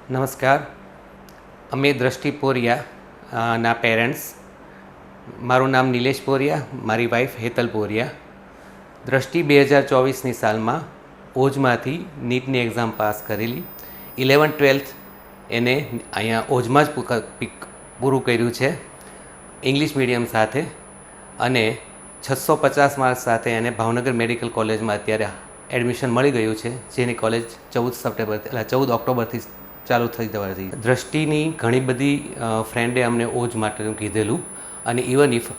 નમસ્કાર. અમે દ્રષ્ટિ પોરિયા ના પેરેન્ટ્સ. મારું નામ નિલેશ પોરિયા, મારી વાઈફ હેતલ પોરિયા. દ્રષ્ટિ 2024ની સાલમાં ઓજમાંથી નીટની એક્ઝામ પાસ કરેલી. 11th-12th એને અહીંયા ઓજમાં જ પૂરું કર્યું છે ઇંગ્લિશ મીડિયમ સાથે, અને 650 માર્ક્સ સાથે એને ભાવનગર મેડિકલ કોલેજમાં અત્યારે એડમિશન મળી ગયું છે, જેની કોલેજ 14 ઓક્ટોબરથી ચાલુ થઈ જવાથી. દ્રષ્ટિની ઘણી બધી ફ્રેન્ડે અમને ઓજ માટેનું કીધેલું, અને ઇવન ઇફ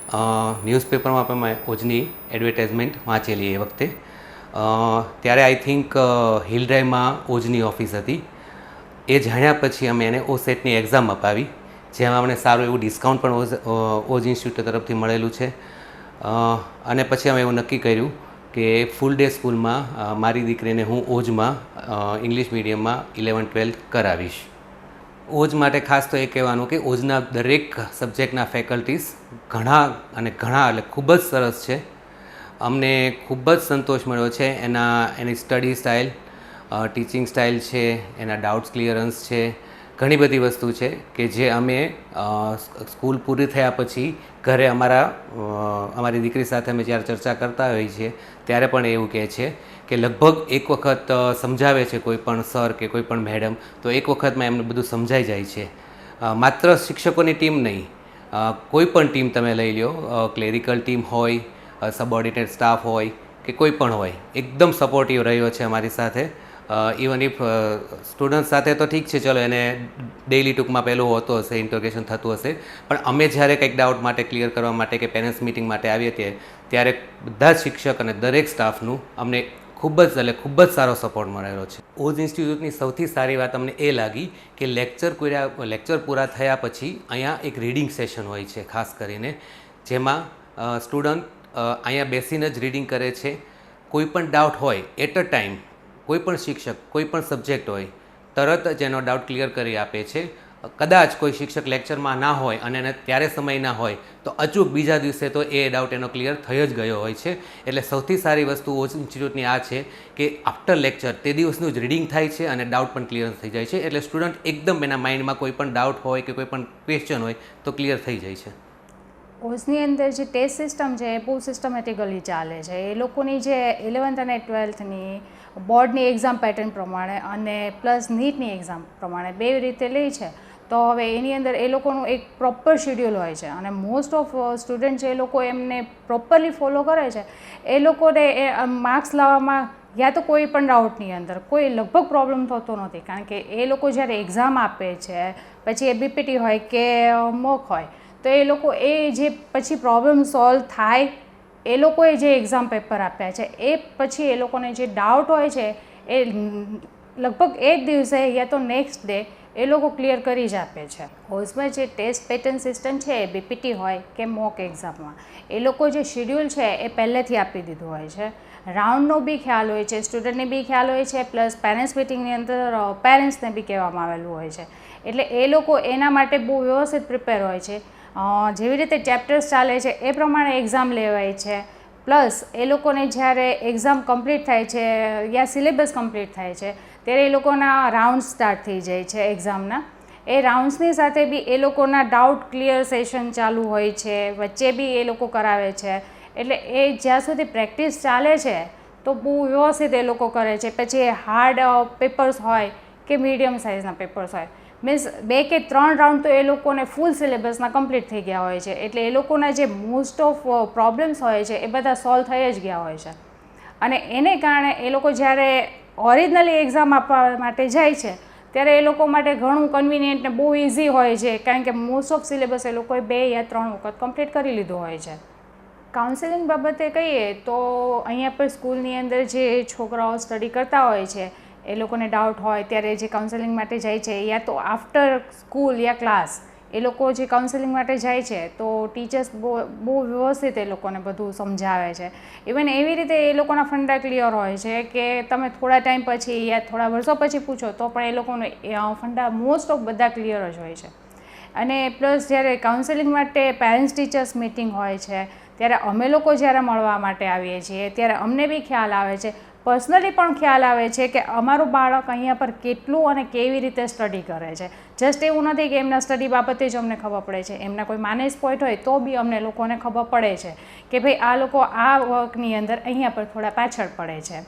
ન્યૂઝપેપરમાં પણ મેં ઓજની એડવર્ટાઇઝમેન્ટ વાંચેલી એ વખતે. ત્યારે આઈ થિંક હિલ ડ્રાઈવમાં ઓજની ઓફિસ હતી. એ જાણ્યા પછી અમે એને ઓસેટની એક્ઝામ અપાવી, જેમાં અમને સારું એવું ડિસ્કાઉન્ટ પણ ઓજ ઇન્સ્ટિટ્યૂટ તરફથી મળેલું છે. અને પછી અમે એવું નક્કી કર્યું કે ફૂલ ડે સ્કૂલમાં મારી દીકરીને હું ઓજમાં ઇંગ્લિશ મીડિયમમાં 11th-12th કરાવીશ. ઓજ માટે ખાસ તો એ કહેવાનું કે ઓજના દરેક સબ્જેક્ટના ફેકલ્ટીઝ ઘણા એટલે ખૂબ જ સરસ છે. અમને ખૂબ જ સંતોષ મળ્યો છે એની સ્ટડી સ્ટાઇલ, ટીચિંગ સ્ટાઇલ છે, એના ડાઉટ્સ ક્લિયરન્સ છે. ઘણી બધી વસ્તુ છે કે જે અમે સ્કૂલ પૂરી થયા પછી ઘરે અમારી દીકરી સાથે અમે જ્યારે ચર્ચા કરતા હોઈએ છીએ ત્યારે પણ એવું કહે છે કે લગભગ એક વખત સમજાવે છે કોઈ પણ સર કે કોઈ પણ મેડમ, તો એક વખતમાં એમને બધું સમજાઈ જાય છે. માત્ર શિક્ષકોની ટીમ નહીં, કોઈ પણ ટીમ તમે લઈ લો, ક્લેરિકલ ટીમ હોય, સબઓર્ડિનેટ સ્ટાફ હોય કે કોઈ પણ હોય, એકદમ સપોર્ટિવ રહ્યો છે અમારી સાથે. ઇવન ઇફ સ્ટુડન્ટ સાથે તો ઠીક છે, ચલો એને ડેઇલી ટૂંકમાં પહેલું હોતું હશે, ઇન્ટરોગેશન થતું હશે, પણ અમે જ્યારે કંઈક ડાઉટ માટે ક્લિયર કરવા માટે કે પેરેન્ટ્સ મિટિંગ માટે આવીએ ત્યારે બધા જ શિક્ષક અને દરેક સ્ટાફનું અમને ખૂબ જ સારો સપોર્ટ મળેલો છે. ઓજ ઇન્સ્ટિટ્યૂટની સૌથી સારી વાત અમને એ લાગી કે લેક્ચર પૂરા થયા પછી અહીંયા એક રીડિંગ સેશન હોય છે ખાસ કરીને, જેમાં સ્ટુડન્ટ અહીંયા બેસીને જ રીડિંગ કરે છે. કોઈ પણ ડાઉટ હોય એટ અ ટાઈમ કોઈ પણ શિક્ષક કોઈ પણ સબ્જેક્ટ હોય તરત જ એનો ડાઉટ ક્લિયર કરી આપે છે. કદાચ કોઈ શિક્ષક લેક્ચરમાં ના હોય અને એને ત્યારે સમય ના હોય તો અચૂક બીજા દિવસે તો એ ડાઉટ એનો ક્લિયર થઈ જ ગયો હોય છે. એટલે સૌથી સારી વસ્તુ ઓજ ઇન્સ્ટિટ્યૂટની આ છે કે આફ્ટર લેક્ચર તે દિવસનું જ રીડિંગ થાય છે અને ડાઉટ પણ ક્લિયર થઈ જાય છે. એટલે સ્ટુડન્ટ એકદમ એના માઇન્ડમાં કોઈ પણ ડાઉટ હોય કે કોઈ પણ ક્વેશ્ચન હોય તો ક્લિયર થઈ જાય છે. ઓજની અંદર જે ટેસ્ટ સિસ્ટમ છે એ બહુ સિસ્ટમેટિકલી ચાલે છે. એ લોકોની જે 11th અને 12thની બોર્ડની એક્ઝામ પેટર્ન પ્રમાણે અને પ્લસ નીટની એક્ઝામ પ્રમાણે બે રીતે લે છે. તો હવે એની અંદર એ લોકોનું એક પ્રોપર શિડ્યુલ હોય છે, અને મોસ્ટ ઓફ સ્ટુડન્ટ જે એ લોકો એમને પ્રોપરલી ફોલો કરે છે એ લોકોને એ માર્ક્સ લાવવામાં યા તો કોઈ પણ ડાઉટની અંદર કોઈ લગભગ પ્રોબ્લેમ થતો નથી. કારણ કે એ લોકો જ્યારે એક્ઝામ આપે છે, પછી એ બીપીટી હોય કે મોક હોય, તો એ લોકો એ જે પછી પ્રોબ્લેમ સોલ્વ થાય, એ લોકોએ જે એક્ઝામ પેપર આપ્યા છે એ પછી એ લોકોને જે ડાઉટ હોય છે એ લગભગ એક દિવસે યા તો નેક્સ્ટ ડે એ લોકો ક્લિયર કરી જ આપે છે. ઓજમાં જે ટેસ્ટ પેટર્ન સિસ્ટમ છે એ બીપીટી હોય કે મોક એક્ઝામમાં એ લોકો જે શિડ્યુલ છે એ પહેલેથી આપી દીધું હોય છે. રાઉન્ડનો બી ખ્યાલ હોય છે, સ્ટુડન્ટને બી ખ્યાલ હોય છે, પ્લસ પેરેન્ટ્સ મિટિંગની અંદર પેરેન્ટ્સને બી કહેવામાં આવેલું હોય છે. એટલે એ લોકો એના માટે બહુ વ્યવસ્થિત પ્રિપેર હોય છે. જેવી રીતે ચેપ્ટર્સ ચાલે છે એ પ્રમાણે એક્ઝામ લેવાય છે. પ્લસ એ લોકોને જ્યારે એક્ઝામ કમ્પ્લીટ થાય છે યા સિલેબસ કમ્પ્લીટ થાય છે ત્યારે એ લોકોના રાઉન્ડ સ્ટાર્ટ થઈ જાય છે એક્ઝામના. એ રાઉન્ડ્સની સાથે બી એ લોકોના ડાઉટ ક્લિયર સેશન ચાલુ હોય છે, વચ્ચે બી એ લોકો કરાવે છે. એટલે એ જ્યાં સુધી પ્રેક્ટિસ ચાલે છે તો બહુ વ્યવસ્થિત એ લોકો કરે છે. પછી હાર્ડ પેપર્સ હોય કે મીડિયમ સાઇઝના પેપર્સ હોય, મીન્સ 2 કે 3 રાઉન્ડ તો એ લોકોને ફૂલ સિલેબસના કમ્પ્લીટ થઈ ગયા હોય છે. એટલે એ લોકોના જે મોસ્ટ ઓફ પ્રોબ્લેમ્સ હોય છે એ બધા સોલ્વ થઈ જ ગયા હોય છે. અને એને કારણે એ લોકો જ્યારે ઓરિજિનલી એક્ઝામ આપવા માટે જાય છે ત્યારે એ લોકો માટે ઘણું કન્વિનિયન્ટ ને બહુ ઇઝી હોય છે, કારણ કે મોસ્ટ ઓફ સિલેબસ એ લોકોએ 2 યા 3 વખત કમ્પ્લીટ કરી લીધું હોય છે. કાઉન્સેલિંગ બાબતે કહીએ તો અહીંયા પર સ્કૂલની અંદર જે છોકરાઓ સ્ટડી કરતા હોય છે એ લોકોને ડાઉટ હોય ત્યારે જે કાઉન્સેલિંગ માટે જાય છે, યા તો આફ્ટર સ્કૂલ યા ક્લાસ એ લોકો જે કાઉન્સેલિંગ માટે જાય છે તો ટીચર્સ બહુ વ્યવસ્થિત એ લોકોને બધું સમજાવે છે. ઇવન એવી રીતે એ લોકોના ફંડા ક્લિયર હોય છે કે તમે થોડા ટાઈમ પછી યા થોડા વર્ષો પછી પૂછો તો પણ એ લોકોને ફંડા મોસ્ટ ઓફ બધા ક્લિયર જ હોય છે. અને પ્લસ જ્યારે કાઉન્સેલિંગ માટે પેરેન્ટ્સ ટીચર્સ મિટિંગ હોય છે ત્યારે અમે લોકો જ્યારે મળવા માટે આવીએ છીએ ત્યારે અમને બી ખ્યાલ આવે છે પર્સનલી પણ ખ્યાલ આવે છે કે અમારું બાળક અહીંયા પર કેટલું અને કેવી રીતે સ્ટડી કરે છે. જસ્ટ એવું નથી કે એમના સ્ટડી બાબતે જ અમને ખબર પડે છે, એમના કોઈ માઇનસ પોઈન્ટ હોય તો બી અમને લોકોને ખબર પડે છે કે ભાઈ આ લોકો આ વર્કની અંદર અહીંયા પર થોડા પાછળ પડે છે.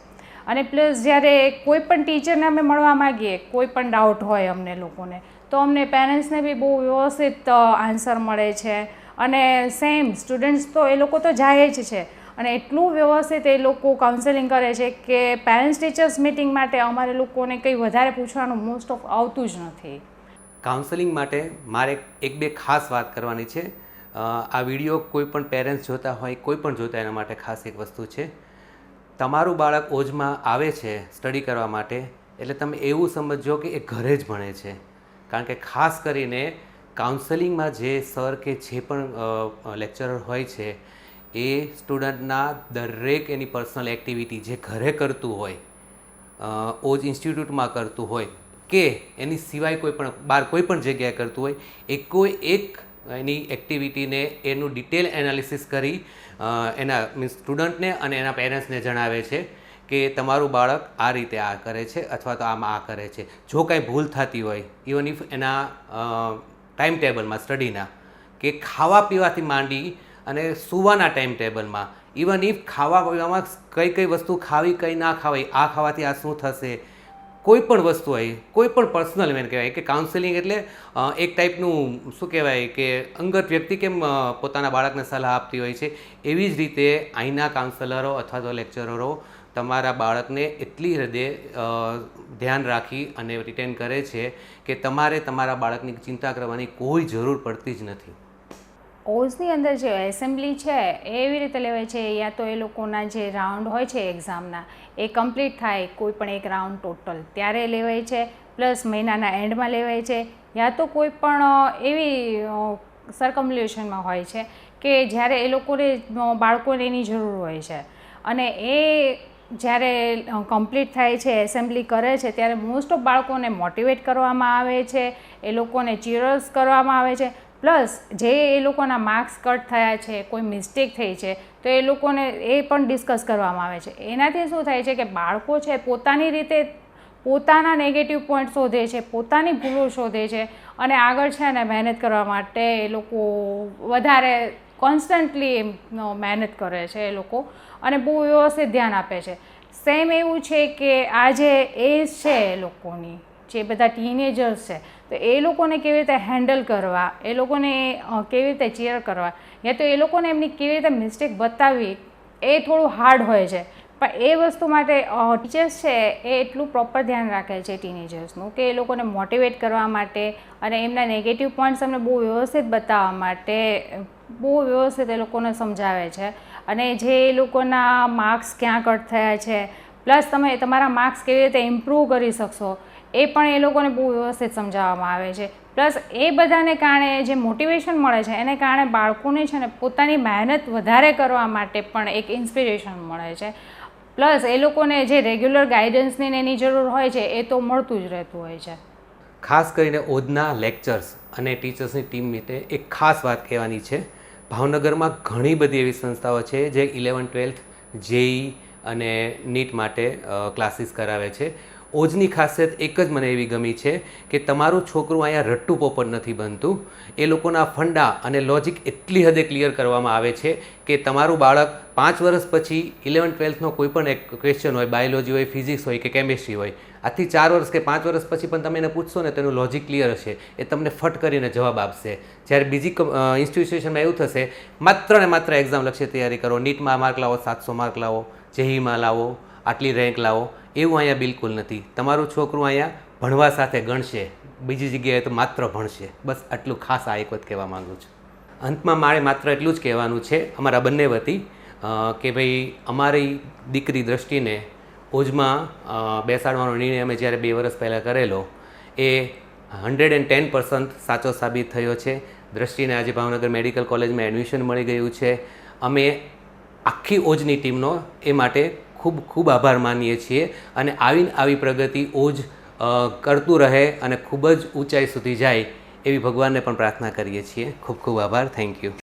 અને પ્લસ જ્યારે કોઈ પણ ટીચરને અમે મળવા માગીએ, કોઈ પણ ડાઉટ હોય અમને લોકોને, તો અમને પેરેન્ટ્સને બી બહુ વ્યવસ્થિત આન્સર મળે છે. અને સેમ સ્ટુડન્ટ્સ તો એ લોકો તો જાય જ છે, અને એટલું વ્યવસ્થિત એ લોકો કાઉન્સેલિંગ કરે છે કે પેરેન્ટ્સ ટીચર્સ મિટિંગ માટે અમારે લોકોને કંઈ વધારે પૂછવાનું મોસ્ટ ઓફ આવતું જ નથી. કાઉન્સેલિંગ માટે મારે એક બે ખાસ વાત કરવાની છે. આ વિડીયો કોઈ પણ પેરેન્ટ્સ જોતા હોય, કોઈ પણ જોતા એના માટે ખાસ એક વસ્તુ છે. તમારું બાળક ઓજમાં આવે છે સ્ટડી કરવા માટે, એટલે તમે એવું સમજો કે એ ઘરે જ ભણે છે. કારણ કે ખાસ કરીને કાઉન્સેલિંગમાં જે સર કે જે પણ લેક્ચરર હોય છે એ સ્ટુડન્ટના દરેક એની પર્સનલ એક્ટિવિટી જે ઘરે કરતું હોય, ઓજ ઇન્સ્ટિટ્યૂટમાં કરતું હોય કે એની સિવાય કોઈ પણ બહાર કોઈ પણ જગ્યાએ કરતું હોય, એ કોઈ એક એની એક્ટિવિટીને એનું ડિટેલ એનાલિસિસ કરી એના મીન્સ સ્ટુડન્ટને અને એના પેરેન્ટ્સને જણાવે છે કે તમારું બાળક આ રીતે આ કરે છે અથવા તો આમાં આ કરે છે. જો કાંઈ ભૂલ થતી હોય, ઇવન ઇફ એના ટાઈમ ટેબલમાં સ્ટડીના કે ખાવા પીવાથી માંડી અને સૂવાના ટાઈમ ટેબલમાં, ઇવન ઇફ ખાવા પીવામાં કઈ કઈ વસ્તુ ખાવી કઈ ના ખાવી, આ ખાવાથી આ શું થશે, કોઈ પણ વસ્તુ હોય, કોઈ પણ પર્સનલ મેન કહેવાય કે કાઉન્સેલિંગ એટલે એક ટાઈપનું શું કહેવાય કે અંગત વ્યક્તિ કેમ પોતાના બાળકને સલાહ આપતી હોય છે, એવી જ રીતે અહીંના કાઉન્સલરો અથવા તો લેક્ચરરો તમારા બાળકને એટલી હૃદય ધ્યાન રાખી અને રિટેન કરે છે કે તમારે તમારા બાળકની ચિંતા કરવાની કોઈ જરૂર પડતી જ નથી. ઓઝની અંદર જે એસેમ્બલી છે એ એવી રીતે લેવાય છે, યા તો એ લોકોના જે રાઉન્ડ હોય છે એક્ઝામના એ કમ્પ્લીટ થાય, કોઈ પણ એક રાઉન્ડ ટોટલ ત્યારે લેવાય છે, પ્લસ મહિનાના એન્ડમાં લેવાય છે, યા તો કોઈ પણ એવી સર્કમ્યુલેશનમાં હોય છે કે જ્યારે એ લોકોને બાળકોને એની જરૂર હોય છે. અને એ જ્યારે કમ્પ્લીટ થાય છે, એસેમ્બલી કરે છે, ત્યારે મોસ્ટ ઓફ બાળકોને મોટિવેટ કરવામાં આવે છે, એ લોકોને ચીયર્સ કરવામાં આવે છે. પ્લસ જે એ લોકોના માર્ક્સ કટ થયા છે, કોઈ મિસ્ટેક થઈ છે, તો એ લોકોને એ પણ ડિસ્કસ કરવામાં આવે છે. એનાથી શું થાય છે કે બાળકો છે પોતાની રીતે પોતાના નેગેટિવ પોઈન્ટ શોધે છે, પોતાની ભૂલો શોધે છે, અને આગળ છે ને મહેનત કરવા માટે એ લોકો વધારે કોન્સ્ટન્ટલી મહેનત કરે છે એ લોકો, અને બહુ વ્યવસ્થિત ધ્યાન આપે છે. સેમ એવું છે કે આ જે એજ છે એ લોકોની, જે બધા ટીનેજર્સ છે, તો એ લોકોને કેવી રીતે હેન્ડલ કરવા, એ લોકોને કેવી રીતે ચીયર કરવા, યા તો એ લોકોને એમની કેવી રીતે મિસ્ટેક બતાવવી, એ થોડું હાર્ડ હોય છે. પણ એ વસ્તુ માટે ટીચર્સ છે એ એટલું પ્રોપર ધ્યાન રાખે છે ટીનેજર્સનું કે એ લોકોને મોટિવેટ કરવા માટે અને એમના નેગેટિવ પોઈન્ટ્સ અમને બહુ વ્યવસ્થિત બતાવવા માટે બહુ વ્યવસ્થિત એ લોકોને સમજાવે છે. અને જે એ લોકોના માર્ક્સ ક્યાં કટ થયા છે, પ્લસ તમે તમારા માર્ક્સ કેવી રીતે ઇમ્પ્રૂવ કરી શકશો, એ પણ એ લોકોને બહુ વ્યવસ્થિત સમજાવવામાં આવે છે. પ્લસ એ બધાને કારણે જે મોટિવેશન મળે છે એને કારણે બાળકોને છે ને પોતાની મહેનત વધારે કરવા માટે પણ એક ઇન્સ્પિરેશન મળે છે. પ્લસ એ લોકોને જે રેગ્યુલર ગાઈડન્સની એની જરૂર હોય છે એ તો મળતું જ રહેતું હોય છે. ખાસ કરીને ઓજના લેક્ચર્સ અને ટીચર્સની ટીમ માટે એક ખાસ વાત કહેવાની છે. ભાવનગરમાં ઘણી બધી એવી સંસ્થાઓ છે જે 11, 12 જેઈ અને નીટ માટે ક્લાસીસ કરાવે છે. ઓજની ખાસિયત એક જ મને એવી ગમી છે કે તમારું છોકરું અહીંયા રટ્ટુ પોપટ નથી બનતું. એ લોકોના ફંડા અને લોજિક એટલી હદે ક્લિયર કરવામાં આવે છે કે તમારું બાળક 5 વર્ષ પછી 11, 12નો કોઈ પણ એક ક્વેશ્ચન હોય, બાયોલોજી હોય, ફિઝિક્સ હોય કે કેમિસ્ટ્રી હોય, આથી 4 વર્ષ કે 5 વર્ષ પછી પણ તમે એને પૂછશો ને તેનું લોજિક ક્લિયર હશે, એ તમને ફટ કરીને જવાબ આપશે. જ્યારે બીજી ઇન્સ્ટિટ્યુશનમાં એવું થશે, માત્ર ને માત્ર એક્ઝામ લક્ષ્ય તૈયારી કરો, નીટમાં માર્ક લાવો, 700 માર્ક લાવો, જેઈમાં લાવો, આટલી રેન્ક લાવો, એવું અહીંયા બિલકુલ નથી. તમારું છોકરું અહીંયા ભણવા સાથે ગણશે, બીજી જગ્યાએ તો માત્ર ભણશે. બસ આટલું ખાસ આ એક વખત કહેવા માગું છું. અંતમાં મારે માત્ર એટલું જ કહેવાનું છે અમારા બંને વતી કે ભાઈ અમારી દીકરી દ્રષ્ટિને ઓજમાં બેસાડવાનો નિર્ણય અમે જ્યારે 2 વર્ષ પહેલાં કરેલો એ 110% સાચો સાબિત થયો છે. દ્રષ્ટિને આજે ભાવનગર મેડિકલ કોલેજમાં એડમિશન મળી ગયું છે. અમે આખી ઓજની ટીમનો એ માટે ખૂબ ખૂબ આભાર માનીએ છીએ, અને આવી પ્રગતિ ઓજ કરતું રહે અને ખૂબ જ ઊંચાઈ સુધી જાય એવી ભગવાનને પણ પ્રાર્થના કરીએ છીએ. ખૂબ ખૂબ આભાર. Thank you.